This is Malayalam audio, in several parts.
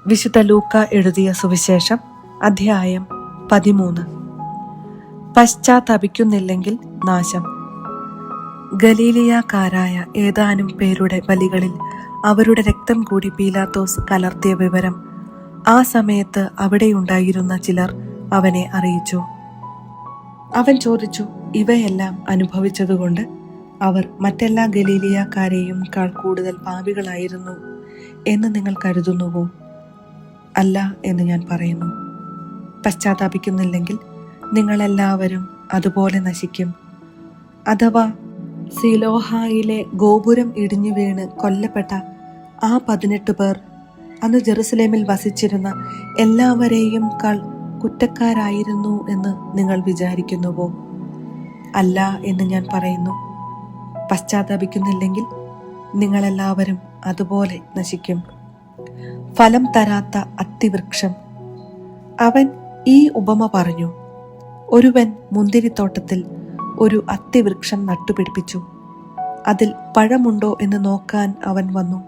വിശുദ്ധ ലൂക്ക എഴുതിയ സുവിശേഷം അധ്യായം 13. പശ്ചാത്തപിക്കുന്നില്ലെങ്കിൽ നാശം. ഗലീലിയക്കാരായ ഏതാനും പേരുടെ ബലികളിൽ അവരുടെ രക്തം കൂടി പീലാത്തോസ് കലർത്തിയ വിവരം ആ സമയത്ത് അവിടെയുണ്ടായിരുന്ന ചിലർ അവനെ അറിയിച്ചു. അവൻ ചോദിച്ചു, ഇവയെല്ലാം അനുഭവിച്ചതുകൊണ്ട് അവർ മറ്റെല്ലാ ഗലീലിയക്കാരെയും കൂടുതൽ പാപികളായിരുന്നു എന്ന് നിങ്ങൾ കരുതുന്നുവോ? അല്ല എന്ന് ഞാൻ പറയുന്നു. പശ്ചാത്താപിക്കുന്നില്ലെങ്കിൽ നിങ്ങളെല്ലാവരും അതുപോലെ നശിക്കും. അഥവാ സിലോഹായിലെ ഗോപുരം ഇടിഞ്ഞു വീണ് കൊല്ലപ്പെട്ട ആ 18 പേർ അന്ന് ജെറുസലേമിൽ വസിച്ചിരുന്ന എല്ലാവരെയും കുറ്റക്കാരായിരുന്നു എന്ന് നിങ്ങൾ വിചാരിക്കുന്നുവോ? അല്ല എന്ന് ഞാൻ പറയുന്നു. പശ്ചാത്താപിക്കുന്നില്ലെങ്കിൽ നിങ്ങളെല്ലാവരും അതുപോലെ നശിക്കും. ഫലം തരാത്ത അത്തിവൃക്ഷം. അവൻ ഈ ഉപമ പറഞ്ഞു. ഒരുവൻ മുന്തിരിത്തോട്ടത്തിൽ ഒരു അത്തിവൃക്ഷം നട്ടുപിടിപ്പിച്ചു. അതിൽ പഴമുണ്ടോ എന്ന് നോക്കാൻ അവൻ വന്നു.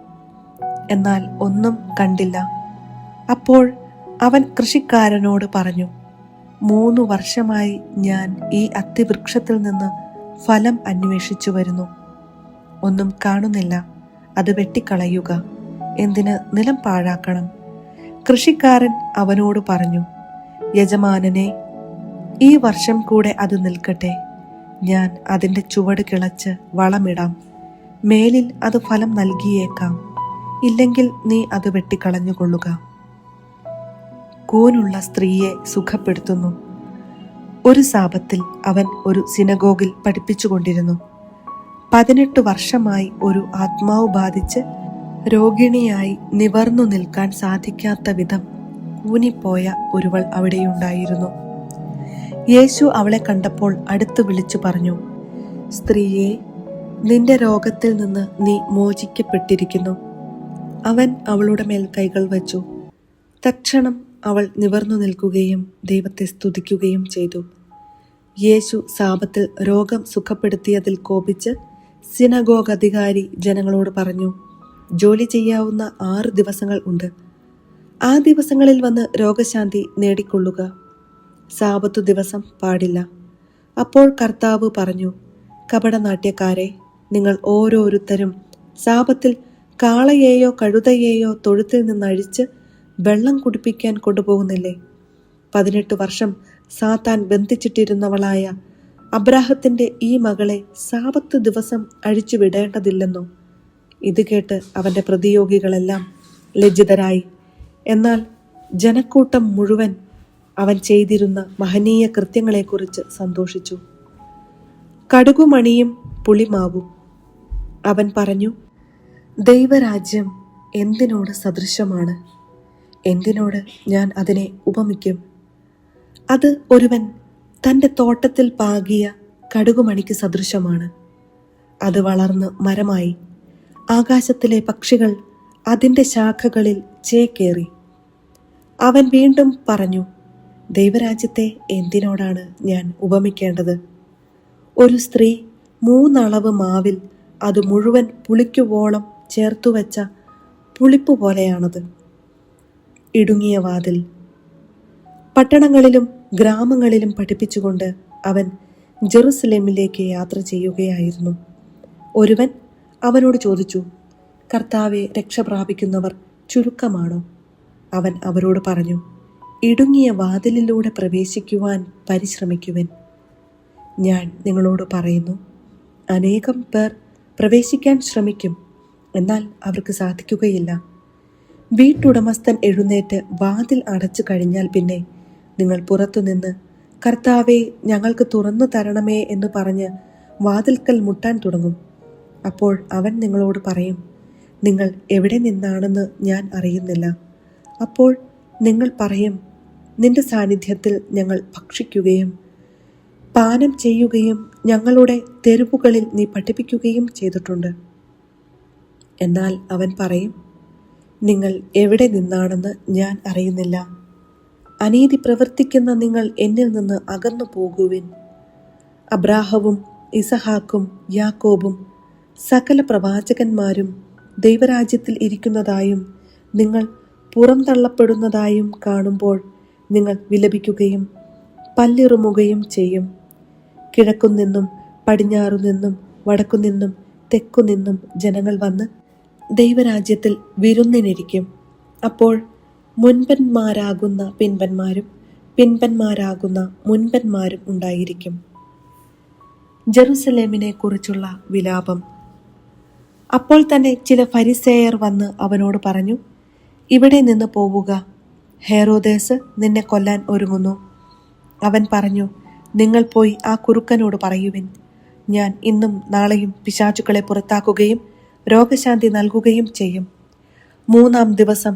എന്നാൽ ഒന്നും കണ്ടില്ല. അപ്പോൾ അവൻ കൃഷിക്കാരനോട് പറഞ്ഞു, 3 വർഷമായി ഞാൻ ഈ അത്തിവൃക്ഷത്തിൽ നിന്ന് ഫലം അന്വേഷിച്ചു വരുന്നു. ഒന്നും കാണുന്നില്ല. അത് വെട്ടിക്കളയുക. എന്തിന് നിലം പാഴാക്കണം? കൃഷിക്കാരൻ അവനോട് പറഞ്ഞു, യജമാനനെ, ഈ വർഷം കൂടെ അത് നിൽക്കട്ടെ. ഞാൻ അതിൻ്റെ ചുവട് കിളച്ച് വളമിടാം. മേലിൽ അത് ഫലം നൽകിയേക്കാം. ഇല്ലെങ്കിൽ നീ അത് വെട്ടിക്കളഞ്ഞുകൊള്ളുക. കൂനുള്ള സ്ത്രീയെ സുഖപ്പെടുത്തുന്നു. ഒരു സാപത്തിൽ അവൻ ഒരു സിനഗോഗിൽ പഠിപ്പിച്ചുകൊണ്ടിരുന്നു. 18 വർഷമായി ഒരു ആത്മാവ് ബാധിച്ച് രോഗിണിയായി നിവർന്നു നിൽക്കാൻ സാധിക്കാത്ത വിധം കൂനിപ്പോയ ഒരുവൾ അവിടെയുണ്ടായിരുന്നു. യേശു അവളെ കണ്ടപ്പോൾ അടുത്ത് വിളിച്ചു പറഞ്ഞു, സ്ത്രീയെ, നിന്റെ രോഗത്തിൽ നിന്ന് നീ മോചിക്കപ്പെട്ടിരിക്കുന്നു. അവൻ അവളുടെ മേൽ കൈകൾ വച്ചു. തക്ഷണം അവൾ നിവർന്നു നിൽക്കുകയും ദൈവത്തെ സ്തുതിക്കുകയും ചെയ്തു. യേശു സാപത്തിൽ രോഗം സുഖപ്പെടുത്തിയതിൽ കോപിച്ച് സിനഗോഗ് അധികാരി ജനങ്ങളോട് പറഞ്ഞു, ജോലി ചെയ്യാവുന്ന 6 ദിവസങ്ങൾ ഉണ്ട്. ആ ദിവസങ്ങളിൽ വന്ന് രോഗശാന്തി നേടിക്കൊള്ളുക. സാബത്തു ദിവസം പാടില്ല. അപ്പോൾ കർത്താവ് പറഞ്ഞു, കപടനാട്യക്കാരെ, നിങ്ങൾ ഓരോരുത്തരും സാബത്തിൽ കാളയെയോ കഴുതയെയോ തൊഴുത്തിൽ നിന്നഴിച്ച് വെള്ളം കുടിപ്പിക്കാൻ കൊണ്ടുപോകുന്നില്ലേ? 18 വർഷം സാത്താൻ ബന്ധിച്ചിട്ടിരുന്നവളായ അബ്രാഹത്തിന്റെ ഈ മകളെ സാബത്ത് ദിവസം അഴിച്ചു വിടേണ്ടതില്ലെന്നോ? ഇത് കേട്ട് അവന്റെ പ്രതിയോഗികളെല്ലാം ലജ്ജിതരായി. എന്നാൽ ജനക്കൂട്ടം മുഴുവൻ അവൻ ചെയ്തിരുന്ന മഹനീയ കൃത്യങ്ങളെക്കുറിച്ച് സന്തോഷിച്ചു. കടുകുമണിയും പുളിമാവും. അവൻ പറഞ്ഞു, ദൈവരാജ്യം എന്തിനോട് സദൃശമാണ്? എന്തിനോട് ഞാൻ അതിനെ ഉപമിക്കും? അത് ഒരുവൻ തൻ്റെ തോട്ടത്തിൽ പാകിയ കടുകുമണിക്ക് സദൃശമാണ്. അത് വളർന്ന് മരമായി. ആകാശത്തിലെ പക്ഷികൾ അതിൻ്റെ ശാഖകളിൽ ചേക്കേറി. അവൻ വീണ്ടും പറഞ്ഞു, ദൈവരാജ്യത്തെ എന്തിനോടാണ് ഞാൻ ഉപമിക്കേണ്ടത്? ഒരു സ്ത്രീ 3 അളവ് മാവിൽ അത് മുഴുവൻ പുളിക്കുവോളം ചേർത്തുവെച്ച പുളിപ്പ് പോലെയാണത്. ഇടുങ്ങിയ വാതിൽ. പട്ടണങ്ങളിലും ഗ്രാമങ്ങളിലും പഠിപ്പിച്ചുകൊണ്ട് അവൻ ജെറുസലേമിലേക്ക് യാത്ര ചെയ്യുകയായിരുന്നു. ഒരുവൻ അവനോട് ചോദിച്ചു, കർത്താവെ, രക്ഷ പ്രാപിക്കുന്നവർ ചുരുക്കമാണോ? അവൻ അവരോട് പറഞ്ഞു, ഇടുങ്ങിയ വാതിലിലൂടെ പ്രവേശിക്കുവാൻ പരിശ്രമിക്കുവൻ. ഞാൻ നിങ്ങളോട് പറയുന്നു, അനേകം പേർ പ്രവേശിക്കാൻ ശ്രമിക്കും, എന്നാൽ അവർക്ക് സാധിക്കുകയില്ല. വീട്ടുടമസ്ഥൻ എഴുന്നേറ്റ് വാതിൽ അടച്ചു കഴിഞ്ഞാൽ പിന്നെ നിങ്ങൾ പുറത്തുനിന്ന്, കർത്താവെ, ഞങ്ങൾക്ക് തുറന്നു തരണമേ എന്ന് പറഞ്ഞ് വാതിൽക്കൽ മുട്ടാൻ തുടങ്ങും. അപ്പോൾ അവൻ നിങ്ങളോട് പറയും, നിങ്ങൾ എവിടെ നിന്നാണെന്ന് ഞാൻ അറിയുന്നില്ല. അപ്പോൾ നിങ്ങൾ പറയും, നിന്റെ സാന്നിധ്യത്തിൽ ഞങ്ങൾ ഭക്ഷിക്കുകയും പാനം ചെയ്യുകയും ഞങ്ങളുടെ തെരുവുകളിൽ നീ പഠിപ്പിക്കുകയും ചെയ്തിട്ടുണ്ട്. എന്നാൽ അവൻ പറയും, നിങ്ങൾ എവിടെ നിന്നാണെന്ന് ഞാൻ അറിയുന്നില്ല. അനീതി പ്രവർത്തിക്കുന്ന നിങ്ങൾ എന്നിൽ നിന്ന് അകന്നു പോകുവിൻ. അബ്രാഹവും ഇസഹാക്കും യാക്കോബും സകല പ്രവാചകന്മാരും ദൈവരാജ്യത്തിൽ ഇരിക്കുന്നതായും നിങ്ങൾ പുറംതള്ളപ്പെടുന്നതായും കാണുമ്പോൾ നിങ്ങൾ വിലപിക്കുകയും പല്ലിറുമുകയും ചെയ്യും. കിഴക്കുനിന്നും പടിഞ്ഞാറുനിന്നും വടക്കുനിന്നും തെക്കുനിന്നും ജനങ്ങൾ വന്ന് ദൈവരാജ്യത്തിൽ വിരുന്നിനിരിക്കും. അപ്പോൾ മുൻപന്മാരാകുന്ന പിൻപന്മാരും പിൻപന്മാരാകുന്ന മുൻപന്മാരും ഉണ്ടായിരിക്കും. ജെറുസലേമിനെ കുറിച്ചുള്ള വിലാപം. അപ്പോൾ തന്നെ ചില ഫരിസേയർ വന്ന് അവനോട് പറഞ്ഞു, ഇവിടെ നിന്ന് പോവുക, ഹെരോദേസ് നിന്നെ കൊല്ലാൻ ഒരുങ്ങുന്നു. അവൻ പറഞ്ഞു, നിങ്ങൾ പോയി ആ കുറുക്കനോട് പറയുവിൻ, ഞാൻ ഇന്നും നാളെയും പിശാചുക്കളെ പുറത്താക്കുകയും രോഗശാന്തി നൽകുകയും ചെയ്യും. 3-ാം ദിവസം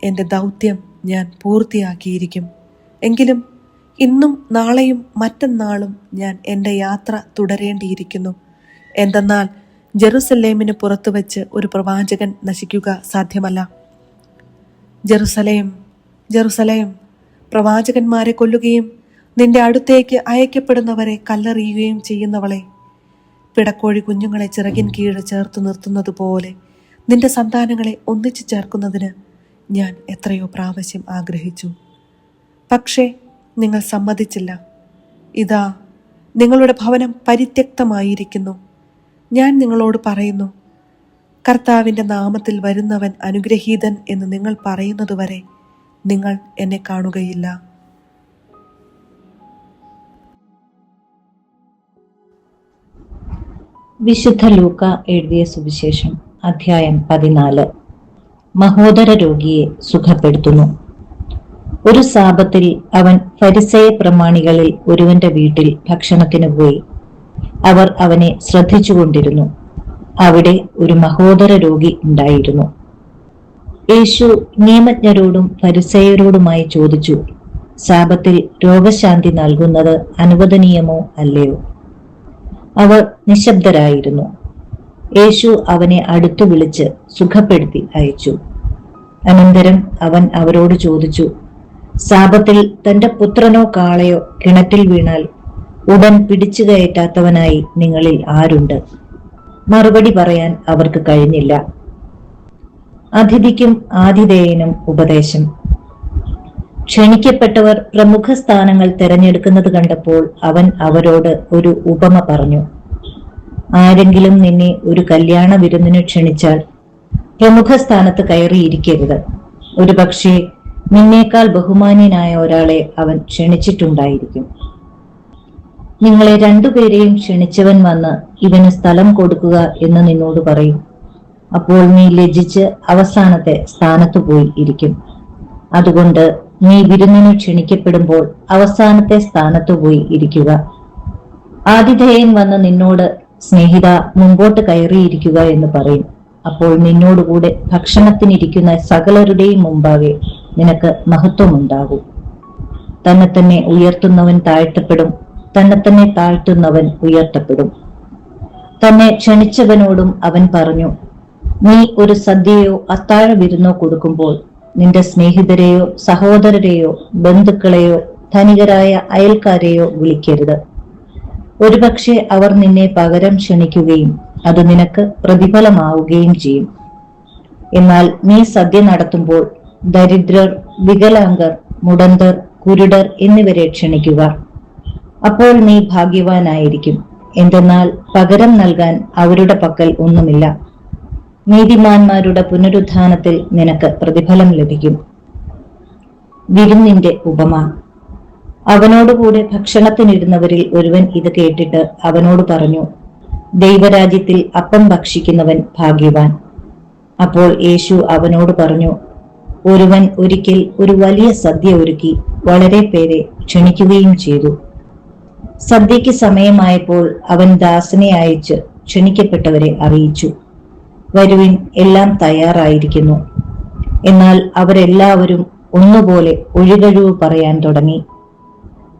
എൻ്റെ ദൗത്യം ഞാൻ പൂർത്തിയാക്കിയിരിക്കും. എങ്കിലും ഇന്നും നാളെയും മറ്റന്നാളും ഞാൻ എൻ്റെ യാത്ര തുടരേണ്ടിയിരിക്കുന്നു. എന്തെന്നാൽ ജെറുസലേമിന് പുറത്തു വച്ച് ഒരു പ്രവാചകൻ നശിക്കുക സാധ്യമല്ല. ജെറുസലേം, ജെറുസലേം, പ്രവാചകന്മാരെ കൊല്ലുകയും നിന്റെ അടുത്തേക്ക് അയക്കപ്പെടുന്നവരെ കല്ലെറിയുകയും ചെയ്യുന്നവളെ, പിടക്കോഴി കുഞ്ഞുങ്ങളെ ചിറകിൻ കീഴ് ചേർത്ത് നിർത്തുന്നത് പോലെ നിന്റെ സന്താനങ്ങളെ ഒന്നിച്ചു ചേർക്കുന്നതിന് ഞാൻ എത്രയോ പ്രാവശ്യം ആഗ്രഹിച്ചു. പക്ഷേ നിങ്ങൾ സമ്മതിച്ചില്ല. ഇതാ, നിങ്ങളുടെ ഭവനം പരിത്യക്തമായിരിക്കുന്നു. ഞാൻ നിങ്ങളോട് പറയുന്നു, കർത്താവിൻ്റെ നാമത്തിൽ വരുന്നവൻ അനുഗ്രഹീതൻ എന്ന് നിങ്ങൾ പറയുന്നതുവരെ നിങ്ങൾ എന്നെ കാണുകയില്ല. വിശുദ്ധ ലൂക്ക എഴുതിയ സുവിശേഷം അധ്യായം 14. മഹോദര രോഗിയെ സുഖപ്പെടുത്തുന്നു. ഒരു സാബത്തിൽ അവൻ ഫരിസേയ പ്രമാണികളിൽ ഒരുവന്റെ വീട്ടിൽ ഭക്ഷണത്തിന് പോയി. അവർ അവനെ ശ്രദ്ധിച്ചുകൊണ്ടിരുന്നു. അവിടെ ഒരു മഹോദര രോഗി ഉണ്ടായിരുന്നു. യേശു നിയമജ്ഞരോടും ഫരിസേയരോടുമായി ചോദിച്ചു, സാബത്തിൽ രോഗശാന്തി നൽകുന്നത് അനുവദനീയമോ അല്ലയോ? അവർ നിശബ്ദരായിരുന്നു. യേശു അവനെ അടുത്തു വിളിച്ച് സുഖപ്പെടുത്തി അയച്ചു. അനന്തരം അവൻ അവരോട് ചോദിച്ചു, സാബത്തിൽ തന്റെ പുത്രനോ കാളയോ കിണറ്റിൽ വീണാൽ ഉടൻ പിടിച്ചു കയറ്റാത്തവനായി നിങ്ങളിൽ ആരുണ്ട്? മറുപടി പറയാൻ അവർക്ക് കഴിഞ്ഞില്ല. അതിഥിക്കും ആതിഥേയനും ഉപദേശം. ക്ഷണിക്കപ്പെട്ടവർ പ്രമുഖ സ്ഥാനങ്ങൾ തിരഞ്ഞെടുക്കുന്നത് കണ്ടപ്പോൾ അവൻ അവരോട് ഒരു ഉപമ പറഞ്ഞു. ആരെങ്കിലും നിന്നെ ഒരു കല്യാണ വിരുന്നിന് ക്ഷണിച്ചാൽ പ്രമുഖ സ്ഥാനത്ത് കയറിയിരിക്കരുത്. ഒരുപക്ഷെ നിന്നേക്കാൾ ബഹുമാന്യനായ ഒരാളെ അവൻ ക്ഷണിച്ചിട്ടുണ്ടായിരിക്കും. നിങ്ങളെ രണ്ടുപേരെയും ക്ഷണിച്ചവൻ വന്ന് ഇവന് സ്ഥലം കൊടുക്കുക എന്ന് നിന്നോട് പറയും. അപ്പോൾ നീ ലജ്ജിച്ച് അവസാനത്തെ സ്ഥാനത്ത് പോയി ഇരിക്കും. അതുകൊണ്ട് നീ വിരുന്നിന് ക്ഷണിക്കപ്പെടുമ്പോൾ അവസാനത്തെ സ്ഥാനത്ത് പോയി ഇരിക്കുക. ആതിഥേയൻ വന്ന് നിന്നോട്, സ്നേഹിത, മുമ്പോട്ട് കയറിയിരിക്കുക എന്ന് പറയും. അപ്പോൾ നിന്നോടുകൂടെ ഭക്ഷണത്തിനിരിക്കുന്ന സകലരുടെയും മുമ്പാകെ നിനക്ക് മഹത്വമുണ്ടാകും. തന്നെ തന്നെ ഉയർത്തുന്നവൻ താഴ്ത്തപ്പെടും, തന്നെ തന്നെ താഴ്ത്തുന്നവൻ ഉയർത്തപ്പെടും. തന്നെ ക്ഷണിച്ചവനോടും അവൻ പറഞ്ഞു, നീ ഒരു സദ്യയോ അത്താഴ വിരുന്നോ കൊടുക്കുമ്പോൾ നിന്റെ സ്നേഹിതരെയോ സഹോദരരെയോ ബന്ധുക്കളെയോ ധനികരായ അയൽക്കാരെയോ വിളിക്കരുത്. ഒരുപക്ഷെ അവർ നിന്നെ പകരം ക്ഷണിക്കുകയും അത് നിനക്ക് പ്രതിഫലമാവുകയും ചെയ്യും. എന്നാൽ നീ സദ്യ നടത്തുമ്പോൾ ദരിദ്രർ, വികലാംഗർ, മുടന്തർ, കുരുടർ എന്നിവരെ ക്ഷണിക്കുക. അപ്പോൾ നീ ഭാഗ്യവാനായിരിക്കും. എന്തെന്നാൽ പകരം നൽകാൻ അവരുടെ പക്കൽ ഒന്നുമില്ല. നീതിമാന്മാരുടെ പുനരുത്ഥാനത്തിൽ നിനക്ക് പ്രതിഫലം ലഭിക്കും. വിരുന്നിന്റെ ഉപമ. അവനോടുകൂടെ ഭക്ഷണത്തിനിരുന്നവരിൽ ഒരുവൻ ഇത് കേട്ടിട്ട് അവനോട് പറഞ്ഞു, ദൈവരാജ്യത്തിൽ അപ്പം ഭക്ഷിക്കുന്നവൻ ഭാഗ്യവാൻ. അപ്പോൾ യേശു അവനോട് പറഞ്ഞു, ഒരുവൻ ഒരിക്കൽ ഒരു വലിയ സദ്യ ഒരുക്കി വളരെ പേരെ ക്ഷണിക്കുകയും ചെയ്തു. സദ്യയ്ക്ക് സമയമായപ്പോൾ അവൻ ദാസനെ അയച്ച് ക്ഷണിക്കപ്പെട്ടവരെ അറിയിച്ചു, വരുവിൻ, എല്ലാം തയ്യാറായിരിക്കുന്നു. എന്നാൽ അവരെല്ലാവരും ഒന്നുപോലെ ഒഴികഴിവ് പറയാൻ തുടങ്ങി.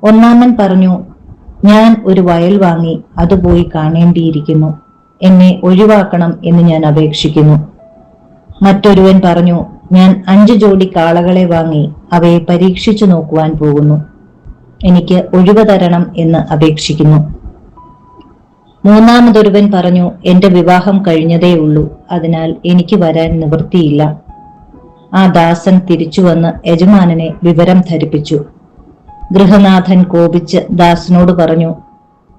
ഒന്നാമൻ പറഞ്ഞു, ഞാൻ ഒരു വയൽ വാങ്ങി അത് പോയി കാണേണ്ടിയിരിക്കുന്നു. എന്നെ ഒഴിവാക്കണം എന്ന് ഞാൻ അപേക്ഷിക്കുന്നു. മറ്റൊരുവൻ പറഞ്ഞു, ഞാൻ 5 ജോഡി കാളകളെ വാങ്ങി അവയെ പരീക്ഷിച്ചു നോക്കുവാൻ പോകുന്നു. എനിക്ക് ഒഴിവ് തരണം എന്ന് അപേക്ഷിക്കുന്നു. മൂന്നാമതൊരുവൻ പറഞ്ഞു, എന്റെ വിവാഹം കഴിഞ്ഞതേ ഉള്ളൂ, അതിനാൽ എനിക്ക് വരാൻ നിവൃത്തിയില്ല. ആ ദാസൻ തിരിച്ചുവന്ന് യജമാനനെ വിവരം ധരിപ്പിച്ചു. ഗൃഹനാഥൻ കോപിച്ച് ദാസനോട് പറഞ്ഞു,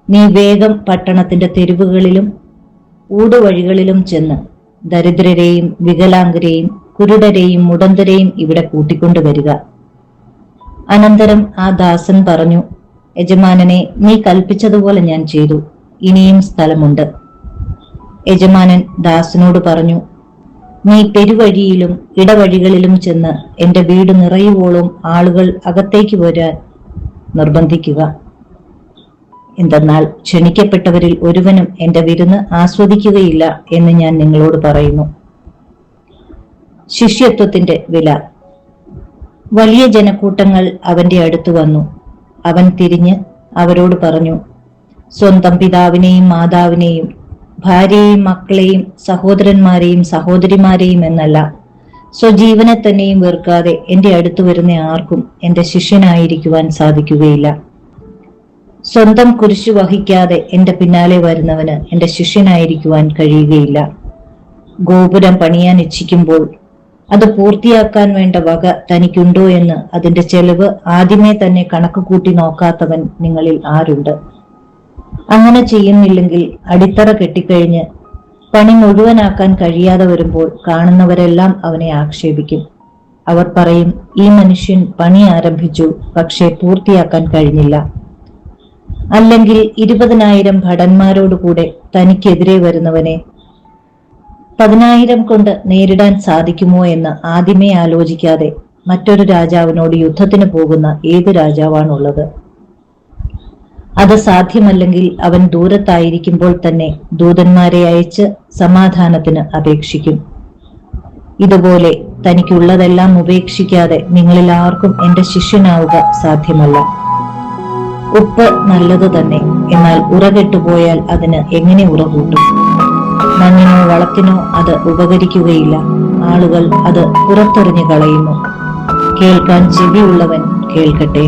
നീ വേഗം പട്ടണത്തിന്റെ തെരുവുകളിലും ഊടുവഴികളിലും ചെന്ന് ദരിദ്രരെയും വികലാംഗരെയും കുരുടരെയും മുടന്തരെയും ഇവിടെ കൂട്ടിക്കൊണ്ടുവരിക. അനന്തരം ആ ദാസൻ പറഞ്ഞു, യജമാനനെ, നീ കൽപ്പിച്ചതുപോലെ ഞാൻ ചെയ്തു. ഇനിയും സ്ഥലമുണ്ട്. യജമാനൻ ദാസനോട് പറഞ്ഞു, നീ പെരുവഴിയിലും ഇടവഴികളിലും ചെന്ന് എന്റെ വീട് നിറയുവോളം ആളുകൾ അകത്തേക്ക് വരാൻ നിർബന്ധിക്കുക. എന്തെന്നാൽ ക്ഷണിക്കപ്പെട്ടവരിൽ ഒരുവനും എന്റെ വിരുന്ന് ആസ്വദിക്കുകയില്ല എന്ന് ഞാൻ നിങ്ങളോട് പറയുന്നു. ശിഷ്യത്വത്തിന്റെ വില. വലിയ ജനക്കൂട്ടങ്ങൾ അവന്റെ അടുത്ത് വന്നു. അവൻ തിരിഞ്ഞ് അവരോട് പറഞ്ഞു, സ്വന്തം പിതാവിനെയും മാതാവിനെയും ഭാര്യയെയും മക്കളെയും സഹോദരന്മാരെയും സഹോദരിമാരെയും എന്നല്ല, സ്വജീവനെ തന്നെയും വെറുക്കാതെ എന്റെ അടുത്ത് വരുന്ന ആർക്കും എന്റെ ശിഷ്യനായിരിക്കുവാൻ സാധിക്കുകയില്ല. സ്വന്തം കുരിശു വഹിക്കാതെ എന്റെ പിന്നാലെ വരുന്നവന് എന്റെ ശിഷ്യനായിരിക്കുവാൻ കഴിയുകയില്ല. ഗോപുരം പണിയാൻ ഇച്ഛിക്കുമ്പോൾ അത് പൂർത്തിയാക്കാൻ വേണ്ട വക തനിക്കുണ്ടോ എന്ന് അതിന്റെ ചെലവ് ആദ്യമേ തന്നെ കണക്ക് കൂട്ടി നോക്കാത്തവൻ നിങ്ങളിൽ ആരുണ്ട്? അങ്ങനെ ചെയ്യുന്നില്ലെങ്കിൽ അടിത്തറ കെട്ടിക്കഴിഞ്ഞ് പണി മുഴുവനാക്കാൻ കഴിയാതെ വരുമ്പോൾ കാണുന്നവരെല്ലാം അവനെ ആക്ഷേപിക്കും. അവർ പറയും, ഈ മനുഷ്യൻ പണി ആരംഭിച്ചു, പക്ഷേ പൂർത്തിയാക്കാൻ കഴിഞ്ഞില്ല. അല്ലെങ്കിൽ 20,000 ഭടന്മാരോടുകൂടെ തനിക്കെതിരെ വരുന്നവനെ 10,000 കൊണ്ട് നേരിടാൻ സാധിക്കുമോ എന്ന് ആദ്യമേ ആലോചിക്കാതെ മറ്റൊരു രാജാവിനോട് യുദ്ധത്തിന് പോകുന്ന ഏത് രാജാവാണുള്ളത്? അത് സാധ്യമല്ലെങ്കിൽ അവൻ ദൂരത്തായിരിക്കുമ്പോൾ തന്നെ ദൂതന്മാരെ അയച്ച് സമാധാനത്തിന് അപേക്ഷിക്കും. ഇതുപോലെ തനിക്കുള്ളതെല്ലാം ഉപേക്ഷിക്കാതെ നിങ്ങളിൽ ആർക്കും എന്റെ ശിഷ്യനാവുക സാധ്യമല്ല. ഉപ്പ് നല്ലത് തന്നെ, എന്നാൽ ഉറകെട്ടുപോയാൽ അതിന് എങ്ങനെ ഉറകൂട്ടും? മണ്ണിനോ വളത്തിനോ അത് ഉപകരിക്കുകയില്ല. ആളുകൾ അത് പുറത്തെറിഞ്ഞു കളയുന്നു. കേൾക്കാൻ ചെവിയുള്ളവൻ കേൾക്കട്ടെ.